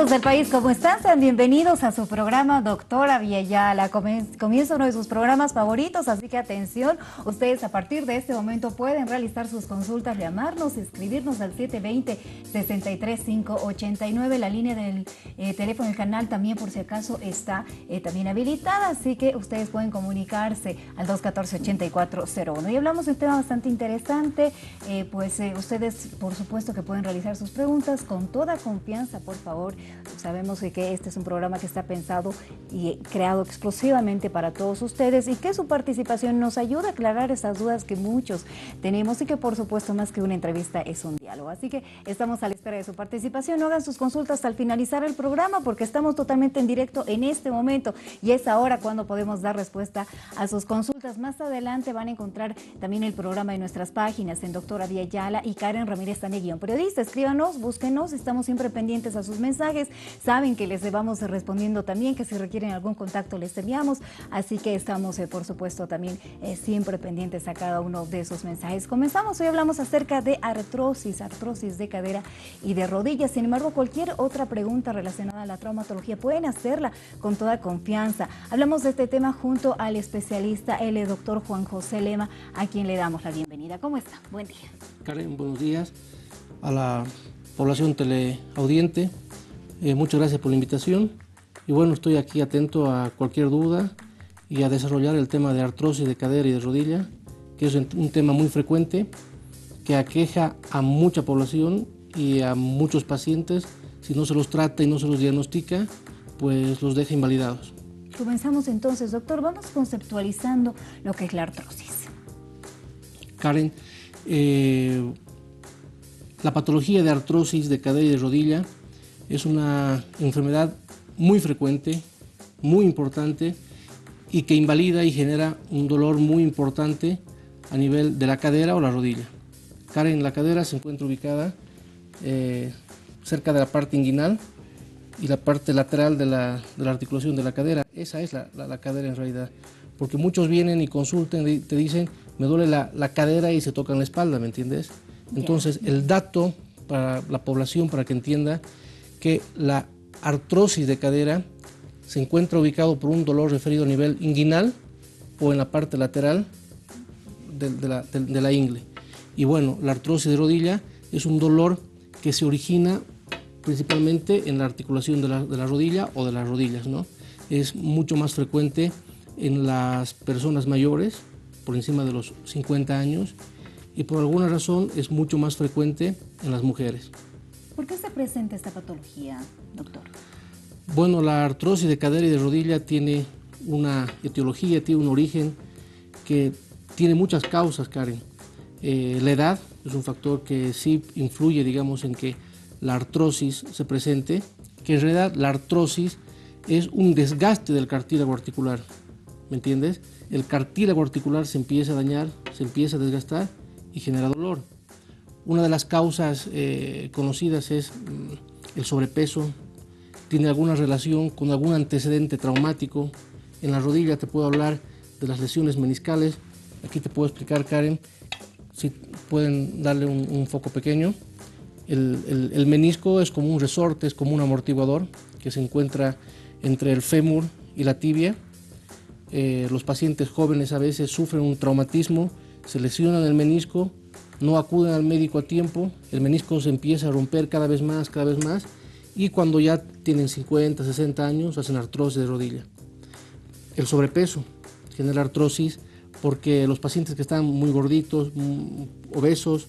amigos del país, ¿cómo están? Sean bienvenidos a su programa Doctora Villayala. Comienza uno de sus programas favoritos, así que atención, ustedes a partir de este momento pueden realizar sus consultas, llamarnos, escribirnos al 720-63589, la línea del teléfono del canal también por si acaso está también habilitada, así que ustedes pueden comunicarse al 214-8401. Y hablamos de un tema bastante interesante, ustedes por supuesto que pueden realizar sus preguntas con toda confianza, por favor. Sabemos que este es un programa que está pensado y creado exclusivamente para todos ustedes y que su participación nos ayuda a aclarar esas dudas que muchos tenemos y que por supuesto más que una entrevista es un diálogo. Así que estamos a la espera de su participación. No hagan sus consultas al finalizar el programa porque estamos totalmente en directo en este momento y es ahora cuando podemos dar respuesta a sus consultas. Más adelante van a encontrar también el programa en nuestras páginas en Doctora Villayala y Karen Ramírez Tania, periodista. Escríbanos, búsquenos, estamos siempre pendientes a sus mensajes. Saben que les vamos respondiendo también, que si requieren algún contacto les enviamos, así que estamos por supuesto también siempre pendientes a cada uno de esos mensajes. Comenzamos, hoy hablamos acerca de artrosis de cadera y de rodillas. Sin embargo, cualquier otra pregunta relacionada a la traumatología pueden hacerla con toda confianza. Hablamos de este tema junto al especialista, el doctor Juan José Lema, a quien le damos la bienvenida. ¿Cómo está? Buen día. Karen, buenos días a la población teleaudiente. Muchas gracias por la invitación y bueno, estoy aquí atento a cualquier duda y a desarrollar el tema de artrosis de cadera y de rodilla, que es un tema muy frecuente que aqueja a mucha población y a muchos pacientes. Si no se los trata y no se los diagnostica, pues los deja invalidados. Comenzamos entonces, doctor, vamos conceptualizando lo que es la artrosis. Karen, la patología de artrosis de cadera y de rodilla es una enfermedad muy frecuente, muy importante y que invalida y genera un dolor muy importante a nivel de la cadera o la rodilla. Karen, la cadera se encuentra ubicada cerca de la parte inguinal y la parte lateral de la articulación de la cadera. Esa es la cadera en realidad, porque muchos vienen y consultan y te dicen, me duele la cadera y se tocan la espalda, ¿me entiendes? Entonces, el dato para la población, para que entienda que la artrosis de cadera se encuentra ubicado por un dolor referido a nivel inguinal o en la parte lateral de la ingle. Y bueno, la artrosis de rodilla es un dolor que se origina principalmente en la articulación de la rodilla o de las rodillas, ¿no? Es mucho más frecuente en las personas mayores, por encima de los 50 años, y por alguna razón es mucho más frecuente en las mujeres. ¿Por qué se presenta esta patología, doctor? Bueno, la artrosis de cadera y de rodilla tiene una etiología, tiene un origen que tiene muchas causas, Karen. La edad es un factor que sí influye, digamos, en que la artrosis se presente, que en realidad la artrosis es un desgaste del cartílago articular, ¿me entiendes? El cartílago articular se empieza a dañar, se empieza a desgastar y genera dolor. Una de las causas conocidas es el sobrepeso. Tiene alguna relación con algún antecedente traumático. En la rodilla te puedo hablar de las lesiones meniscales. Aquí te puedo explicar, Karen, si pueden darle un foco pequeño. El menisco es como un resorte, es como un amortiguador que se encuentra entre el fémur y la tibia. Los pacientes jóvenes a veces sufren un traumatismo, se lesionan el menisco, no acuden al médico a tiempo, el menisco se empieza a romper cada vez más, y cuando ya tienen 50, 60 años hacen artrosis de rodilla. El sobrepeso genera artrosis porque los pacientes que están muy gorditos, obesos,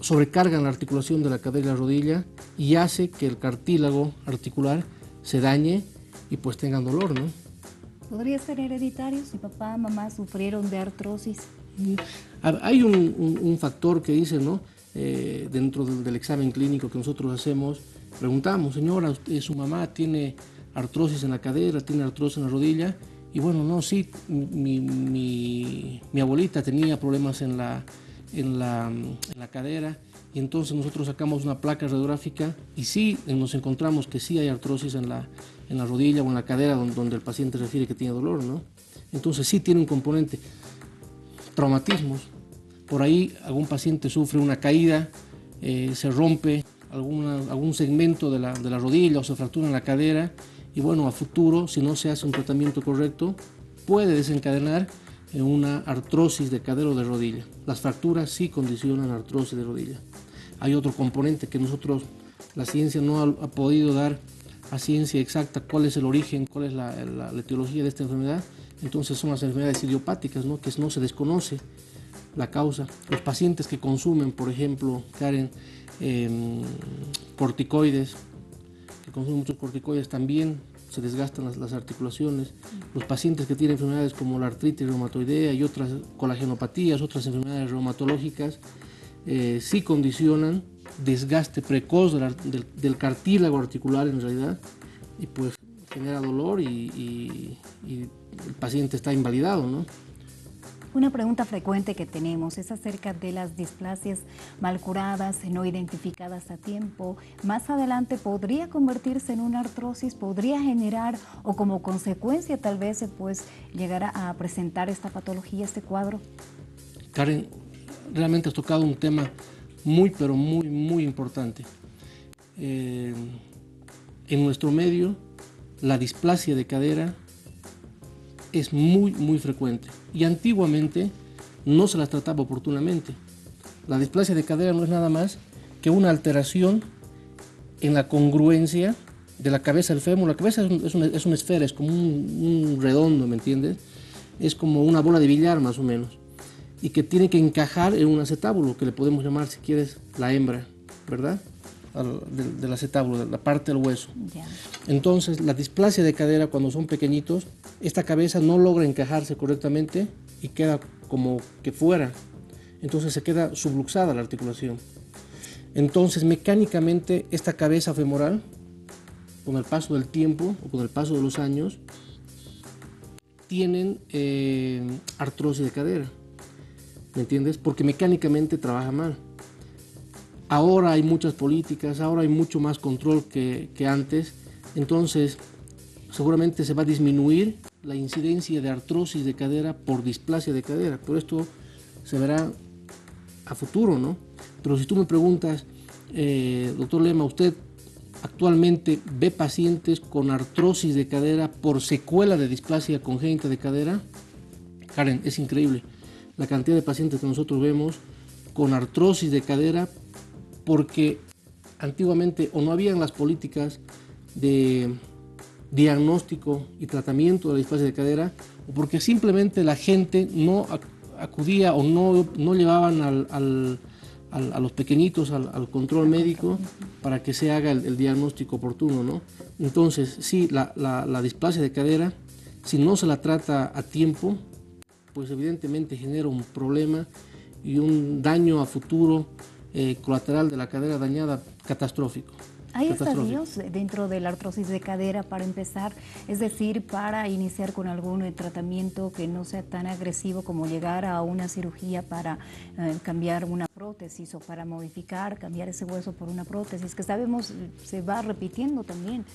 sobrecargan la articulación de la cadera y la rodilla y hace que el cartílago articular se dañe y pues tengan dolor, ¿no? ¿Podría ser hereditario si papá, mamá sufrieron de artrosis? Hay un factor que dice, ¿no? Dentro del examen clínico que nosotros hacemos, preguntamos, señora, ¿su mamá tiene artrosis en la cadera, tiene artrosis en la rodilla? Y bueno, no, sí, mi abuelita tenía problemas en la cadera, y entonces nosotros sacamos una placa radiográfica y sí nos encontramos que sí hay artrosis en la rodilla o en la cadera donde el paciente refiere que tiene dolor, ¿no? Entonces sí tiene un componente. Traumatismos, por ahí algún paciente sufre una caída, se rompe algún segmento de la rodilla o se fractura en la cadera y bueno, a futuro, si no se hace un tratamiento correcto, puede desencadenar en una artrosis de cadera o de rodilla. Las fracturas sí condicionan artrosis de rodilla. Hay otro componente que la ciencia no ha podido dar a ciencia exacta cuál es el origen, cuál es la etiología de esta enfermedad. Entonces son las enfermedades idiopáticas, ¿no? Que no se desconoce la causa. Los pacientes que consumen, por ejemplo, Karen, corticoides, que consumen muchos corticoides, también se desgastan las articulaciones. Los pacientes que tienen enfermedades como la artritis reumatoidea y otras colagenopatías, otras enfermedades reumatológicas, sí condicionan desgaste precoz del cartílago articular en realidad, y pues genera dolor y el paciente está invalidado, ¿no? Una pregunta frecuente que tenemos es acerca de las displasias mal curadas, no identificadas a tiempo. Más adelante podría convertirse en una artrosis, podría generar o como consecuencia tal vez pues llegar a presentar esta patología, este cuadro. Karen, realmente has tocado un tema muy pero muy importante. En nuestro medio la displasia de cadera es muy frecuente y antiguamente no se las trataba oportunamente. La displasia de cadera no es nada más que una alteración en la congruencia de la cabeza del fémur. La cabeza es una esfera, es como un redondo, ¿me entiendes? Es como una bola de billar más o menos, y que tiene que encajar en un acetábulo, que le podemos llamar, si quieres, la hembra, ¿verdad? Del acetábulo, de la parte del hueso. Yeah. Entonces, la displasia de cadera, cuando son pequeñitos, esta cabeza no logra encajarse correctamente y queda como que fuera. Entonces se queda subluxada la articulación. Entonces, mecánicamente, esta cabeza femoral, con el paso del tiempo o con el paso de los años, tienen artrosis de cadera. ¿Me entiendes? Porque mecánicamente trabaja mal. Ahora hay muchas políticas, ahora hay mucho más control que antes, entonces seguramente se va a disminuir la incidencia de artrosis de cadera por displasia de cadera, pero esto se verá a futuro, ¿no? Pero si tú me preguntas, doctor Lema, ¿usted actualmente ve pacientes con artrosis de cadera por secuela de displasia congénita de cadera? Karen, es increíble la cantidad de pacientes que nosotros vemos con artrosis de cadera, porque antiguamente o no habían las políticas de diagnóstico y tratamiento de la displasia de cadera, o porque simplemente la gente no acudía o no llevaban a los pequeñitos al control médico para que se haga el diagnóstico oportuno, ¿no? Entonces, sí, la displasia de cadera, si no se la trata a tiempo, pues evidentemente genera un problema y un daño a futuro colateral de la cadera dañada catastrófico. ¿Hay estadios dentro de la artrosis de cadera para empezar? Es decir, para iniciar con algún tratamiento que no sea tan agresivo como llegar a una cirugía para cambiar una prótesis o para modificar, cambiar ese hueso por una prótesis, que sabemos se va repitiendo también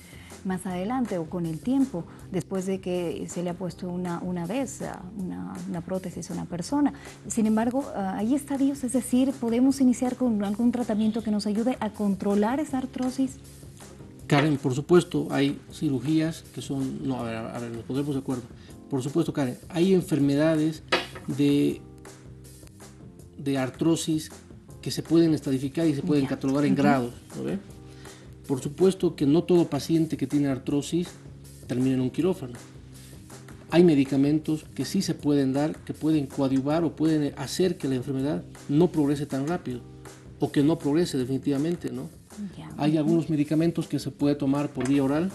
más adelante o con el tiempo, después de que se le ha puesto una vez una prótesis a una persona. Sin embargo, hay estadios, es decir, podemos iniciar con algún tratamiento que nos ayude a controlar esa artrosis. Karen, por supuesto, hay cirugías que son... No, a ver, nos pondremos de acuerdo. Por supuesto, Karen, hay enfermedades de artrosis que se pueden estadificar y se pueden catalogar en grados, ¿no ve? Por supuesto que no todo paciente que tiene artrosis termina en un quirófano. Hay medicamentos que sí se pueden dar, que pueden coadyuvar o pueden hacer que la enfermedad no progrese tan rápido o que no progrese definitivamente, ¿no? Hay algunos medicamentos que se puede tomar por vía oral,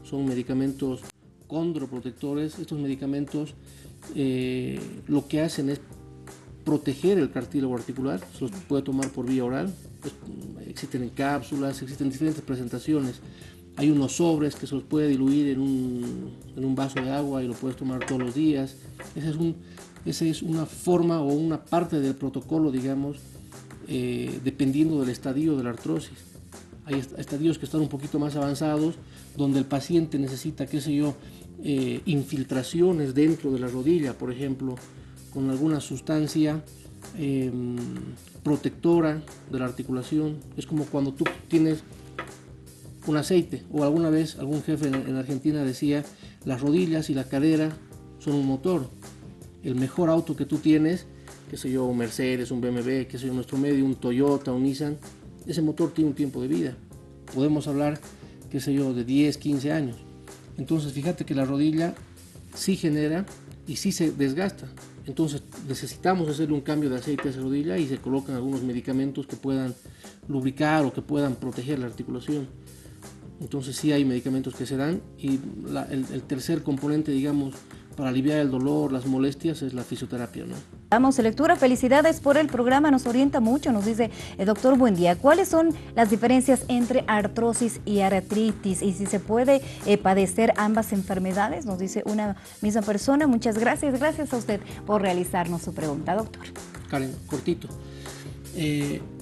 son medicamentos condroprotectores. Estos medicamentos lo que hacen es proteger el cartílago articular, se los puede tomar por vía oral. Pues, existen en cápsulas, existen diferentes presentaciones. Hay unos sobres que se los puede diluir en un vaso de agua y lo puedes tomar todos los días. Esa es una forma o una parte del protocolo, digamos, dependiendo del estadio de la artrosis. Hay estadios que están un poquito más avanzados, donde el paciente necesita, qué sé yo, infiltraciones dentro de la rodilla, por ejemplo, con alguna sustancia protectora de la articulación. Es como cuando tú tienes un aceite, o alguna vez algún jefe en Argentina decía, las rodillas y la cadera son un motor. El mejor auto que tú tienes, qué sé yo, un Mercedes, un BMW, qué sé yo, nuestro medio, un Toyota, un Nissan, ese motor tiene un tiempo de vida. Podemos hablar, qué sé yo, de 10, 15 años. Entonces fíjate que la rodilla sí genera y sí se desgasta. Entonces necesitamos hacerle un cambio de aceite a esa rodilla y se colocan algunos medicamentos que puedan lubricar o que puedan proteger la articulación. Entonces sí hay medicamentos que se dan y el tercer componente, digamos, para aliviar el dolor, las molestias, es la fisioterapia, ¿no? Damos lectura, felicidades por el programa, nos orienta mucho, nos dice el doctor, buen día. ¿Cuáles son las diferencias entre artrosis y artritis? Y si se puede padecer ambas enfermedades, nos dice una misma persona. Muchas gracias, gracias a usted por realizarnos su pregunta, doctor. Karen, cortito.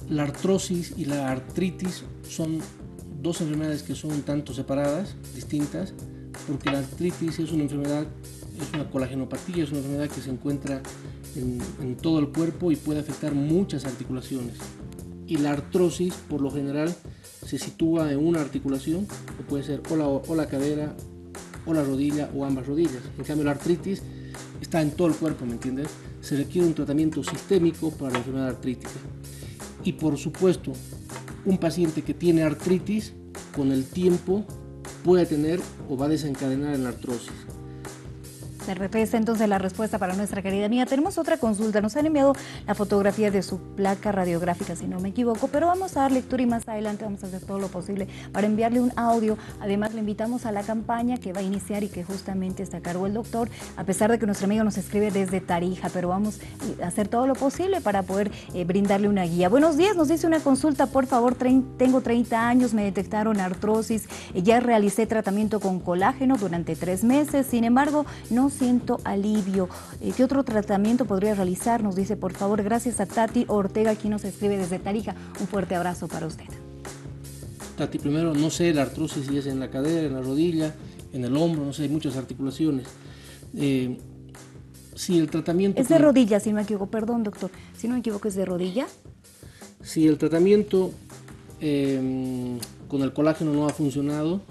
La artrosis y la artritis son dos enfermedades que son tanto separadas, distintas, porque la artritis es una enfermedad, es una colagenopatía, es una enfermedad que se encuentra en todo el cuerpo y puede afectar muchas articulaciones. Y la artrosis, por lo general, se sitúa en una articulación, que puede ser o la cadera, o la rodilla, o ambas rodillas. En cambio, la artritis está en todo el cuerpo, ¿me entiendes? Se requiere un tratamiento sistémico para la enfermedad artrítica. Y por supuesto, un paciente que tiene artritis, con el tiempo, puede tener o va a desencadenar en la artrosis. Se regresa entonces la respuesta para nuestra querida amiga. Tenemos otra consulta, nos han enviado la fotografía de su placa radiográfica, si no me equivoco, pero vamos a dar lectura y más adelante vamos a hacer todo lo posible para enviarle un audio. Además, le invitamos a la campaña que va a iniciar y que justamente está a cargo el doctor, a pesar de que nuestro amigo nos escribe desde Tarija, pero vamos a hacer todo lo posible para poder brindarle una guía. Buenos días, nos dice una consulta, por favor, tengo 30 años, me detectaron artrosis, ya realicé tratamiento con colágeno durante 3 meses, sin embargo, no siento alivio. ¿Qué otro tratamiento podría realizar? Nos dice, por favor, gracias a Tati Ortega, quien nos escribe desde Tarija. Un fuerte abrazo para usted. Tati, primero, no sé, la artrosis si es en la cadera, en la rodilla, en el hombro, no sé, hay muchas articulaciones. Si el tratamiento... Es de rodilla, si no me equivoco, perdón, doctor, si no me equivoco, ¿es de rodilla? Si el tratamiento con el colágeno no ha funcionado,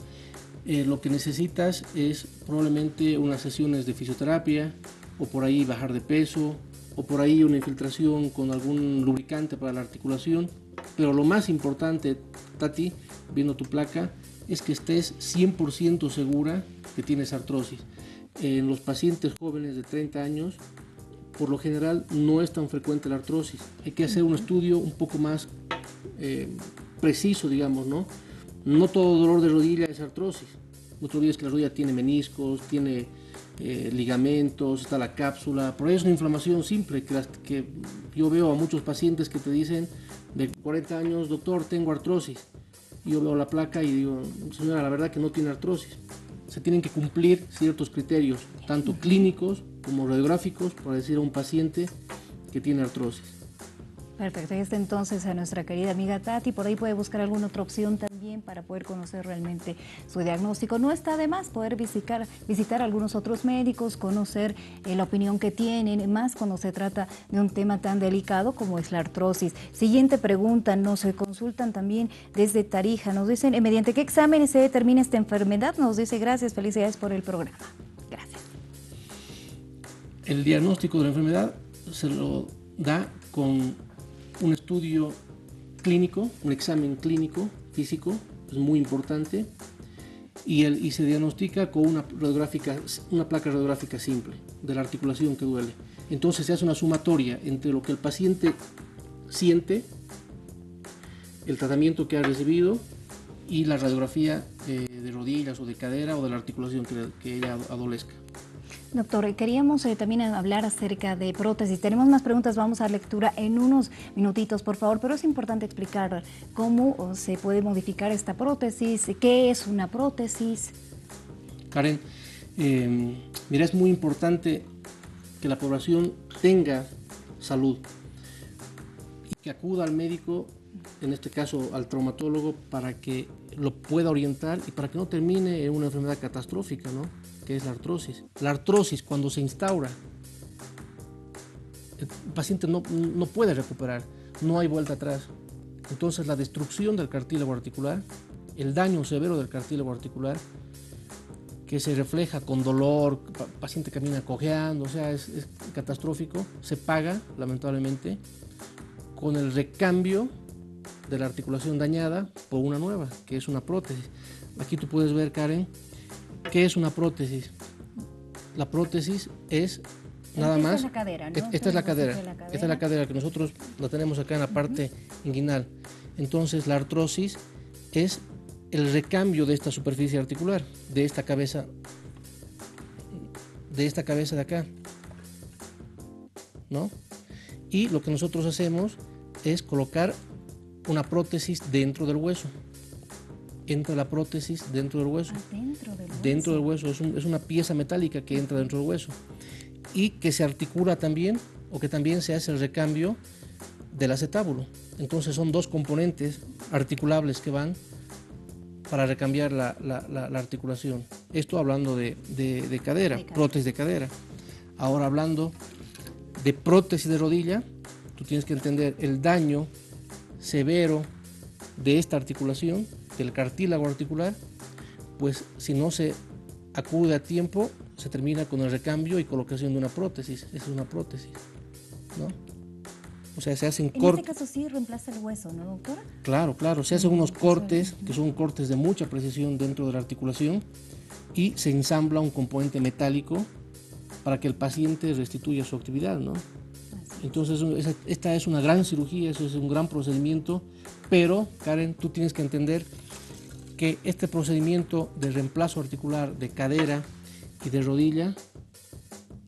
lo que necesitas es probablemente unas sesiones de fisioterapia, o por ahí bajar de peso, o por ahí una infiltración con algún lubricante para la articulación. Pero lo más importante, Tati, viendo tu placa, es que estés 100% segura que tienes artrosis. En los pacientes jóvenes de 30 años, por lo general no es tan frecuente la artrosis. Hay que hacer un estudio un poco más preciso, digamos, ¿no? No todo dolor de rodilla es artrosis. No te olvides que la rodilla tiene meniscos, tiene ligamentos, está la cápsula. Por ahí es una inflamación simple que yo veo a muchos pacientes que te dicen de 40 años, doctor, tengo artrosis. Y yo veo la placa y digo, señora, la verdad que no tiene artrosis. Se tienen que cumplir ciertos criterios, tanto clínicos como radiográficos, para decir a un paciente que tiene artrosis. Perfecto, ahí está entonces a nuestra querida amiga Tati. Por ahí puede buscar alguna otra opción también para poder conocer realmente su diagnóstico. No está de más poder visitar algunos otros médicos, conocer la opinión que tienen, más cuando se trata de un tema tan delicado como es la artrosis. Siguiente pregunta, nos consultan también desde Tarija. Nos dicen, ¿mediante qué exámenes se determina esta enfermedad? Nos dice, gracias, felicidades por el programa. Gracias. El diagnóstico de la enfermedad se lo da con un estudio clínico, un examen clínico físico, es muy importante, y se diagnostica con una placa radiográfica simple de la articulación que duele. Entonces se hace una sumatoria entre lo que el paciente siente, el tratamiento que ha recibido y la radiografía de rodillas o de cadera o de la articulación que ella adolezca. Doctor, queríamos también hablar acerca de prótesis. Tenemos más preguntas, vamos a dar lectura en unos minutitos, por favor, pero es importante explicar cómo se puede modificar esta prótesis, qué es una prótesis. Karen, mira, es muy importante que la población tenga salud y que acuda al médico, en este caso al traumatólogo, para que lo pueda orientar y para que no termine en una enfermedad catastrófica, ¿no?, que es la artrosis. La artrosis, cuando se instaura, el paciente no puede recuperar, no hay vuelta atrás. Entonces la destrucción del cartílago articular, el daño severo del cartílago articular, que se refleja con dolor, el paciente camina cojeando, o sea, es catastrófico, se paga lamentablemente con el recambio de la articulación dañada por una nueva, que es una prótesis. Aquí tú puedes ver, Karen, ¿qué es una prótesis? La prótesis es nada más. Esta es la cadera, ¿no? Esta es la cadera. Esta es la cadera que nosotros la tenemos acá en la parte inguinal. Entonces, la artrosis es el recambio de esta superficie articular, de esta cabeza de acá, ¿no? Y lo que nosotros hacemos es colocar una prótesis dentro del hueso. Entra la prótesis dentro del hueso. Dentro del hueso. Es una pieza metálica que entra dentro del hueso y que se articula también, o que también se hace el recambio del acetábulo. Entonces son dos componentes articulables que van para recambiar la articulación. Esto hablando de cadera, prótesis de cadera. Ahora hablando de prótesis de rodilla, tú tienes que entender el daño severo de esta articulación, del cartílago articular, pues si no se acude a tiempo, se termina con el recambio y colocación de una prótesis. Esa es una prótesis, ¿no? O sea, se hacen cortes. En este caso sí reemplaza el hueso, ¿no, doctora? Claro, claro. Se hacen unos cortes, que son cortes de mucha precisión dentro de la articulación, y se ensambla un componente metálico para que el paciente restituya su actividad, ¿no? Entonces, esta es una gran cirugía, eso es un gran procedimiento, pero, Karen, tú tienes que entender que este procedimiento de reemplazo articular de cadera y de rodilla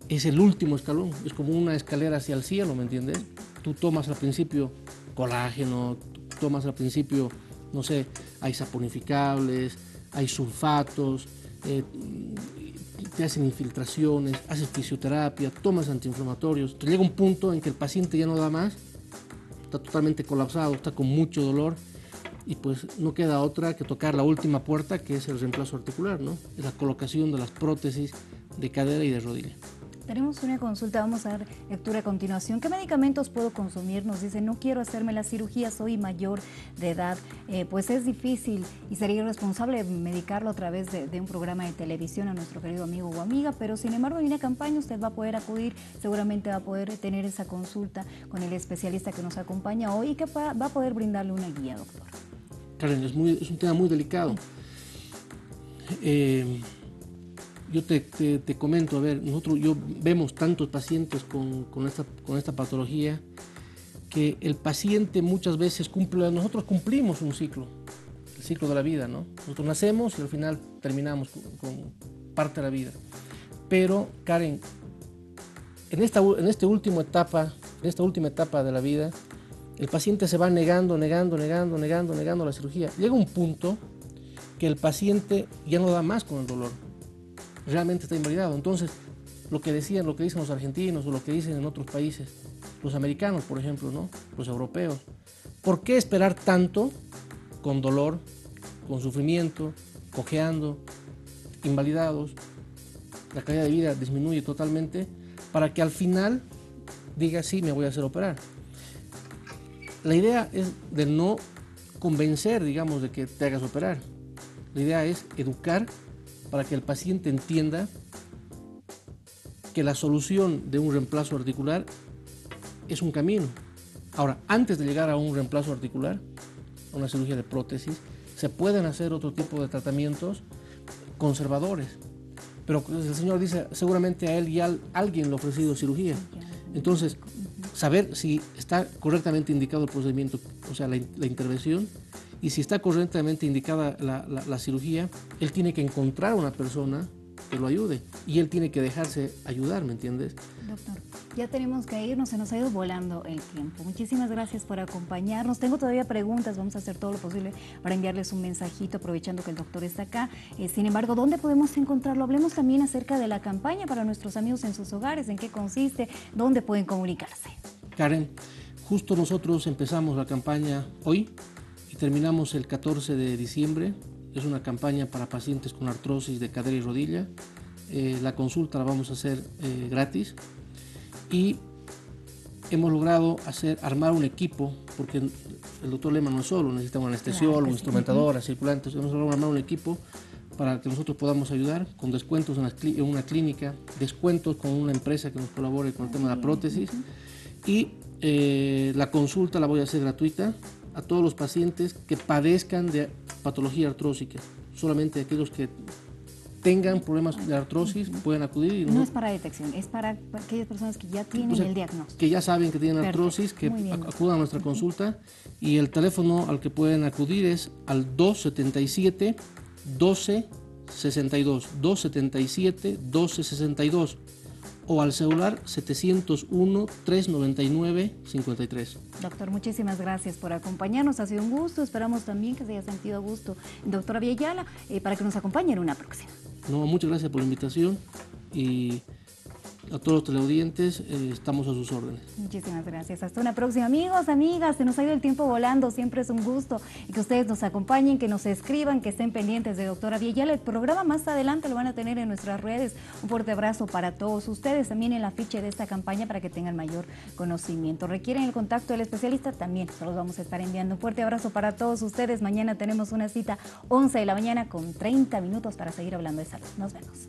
es el último escalón, es como una escalera hacia el cielo, ¿me entiendes? Tú tomas al principio colágeno, tomas al principio, no sé, hay saponificables, hay sulfatos, te hacen infiltraciones, haces fisioterapia, tomas antiinflamatorios. Te llega un punto en que el paciente ya no da más, está totalmente colapsado, está con mucho dolor y pues no queda otra que tocar la última puerta, que es el reemplazo articular, ¿no? Es la colocación de las prótesis de cadera y de rodilla. Tenemos una consulta, vamos a dar lectura a continuación. ¿Qué medicamentos puedo consumir? Nos dice, no quiero hacerme la cirugía, soy mayor de edad. Pues es difícil y sería irresponsable medicarlo a través de un programa de televisión a nuestro querido amigo o amiga, pero sin embargo en una campaña usted va a poder acudir, seguramente va a poder tener esa consulta con el especialista que nos acompaña hoy y que va a poder brindarle una guía, doctor. Karen, es un tema muy delicado. Yo te comento, a ver, yo vemos tantos pacientes con esta patología que el paciente muchas veces nosotros cumplimos un ciclo, el ciclo de la vida, ¿no? Nosotros nacemos y al final terminamos con parte de la vida. Pero, Karen, en esta última etapa de la vida, el paciente se va negando la cirugía. Llega un punto que el paciente ya no da más con el dolor. Realmente está invalidado. Entonces, lo que dicen los argentinos o lo que dicen en otros países, los americanos, por ejemplo, ¿no? Los europeos, ¿por qué esperar tanto con dolor, con sufrimiento, cojeando, invalidados? La calidad de vida disminuye totalmente para que al final diga, sí, me voy a hacer operar. La idea es de no convencer, digamos, de que te hagas operar. La idea es educar para que el paciente entienda que la solución de un reemplazo articular es un camino. Ahora, antes de llegar a un reemplazo articular, a una cirugía de prótesis, se pueden hacer otro tipo de tratamientos conservadores. Pero el señor dice, seguramente a él ya alguien le ha ofrecido cirugía. Entonces, saber si está correctamente indicado el procedimiento, o sea, la intervención, y si está correctamente indicada la cirugía, él tiene que encontrar una persona que lo ayude y él tiene que dejarse ayudar, ¿me entiendes? Doctor, ya tenemos que irnos, se nos ha ido volando el tiempo. Muchísimas gracias por acompañarnos. Tengo todavía preguntas, vamos a hacer todo lo posible para enviarles un mensajito aprovechando que el doctor está acá. Sin embargo, ¿dónde podemos encontrarlo? Hablemos también acerca de la campaña para nuestros amigos en sus hogares, en qué consiste, dónde pueden comunicarse. Karen, justo nosotros empezamos la campaña hoy y terminamos el 14 de diciembre. Es una campaña para pacientes con artrosis de cadera y rodilla. La consulta la vamos a hacer gratis y hemos logrado armar un equipo, porque el doctor Lema no es solo, necesita un anestesiólogo, claro, instrumentadora, circulantes. Hemos logrado armar un equipo para que nosotros podamos ayudar con descuentos en una clínica, descuentos con una empresa que nos colabore con el tema de la prótesis. Y la consulta la voy a hacer gratuita a todos los pacientes que padezcan de patología artrósica. Solamente aquellos que tengan problemas de artrosis pueden acudir. Y no es para detección, es para aquellas personas que ya tienen el diagnóstico. Que ya saben que tienen artrosis, que acudan a nuestra consulta. Y el teléfono al que pueden acudir es al 277 1262, 277 1262, o al celular 701 399 53. Doctor, muchísimas gracias por acompañarnos, ha sido un gusto, esperamos también que se haya sentido a gusto. Doctora Villayala, para que nos acompañe en una próxima. No, muchas gracias por la invitación y a todos los teleaudientes estamos a sus órdenes. Muchísimas gracias. Hasta una próxima. Amigos, amigas, se nos ha ido el tiempo volando. Siempre es un gusto y que ustedes nos acompañen, que nos escriban, que estén pendientes de doctora Villayala. El programa más adelante lo van a tener en nuestras redes. Un fuerte abrazo para todos ustedes. También en el afiche de esta campaña para que tengan mayor conocimiento. Requieren el contacto del especialista, también se los vamos a estar enviando. Un fuerte abrazo para todos ustedes. Mañana tenemos una cita 11 de la mañana con 30 minutos para seguir hablando de salud. Nos vemos.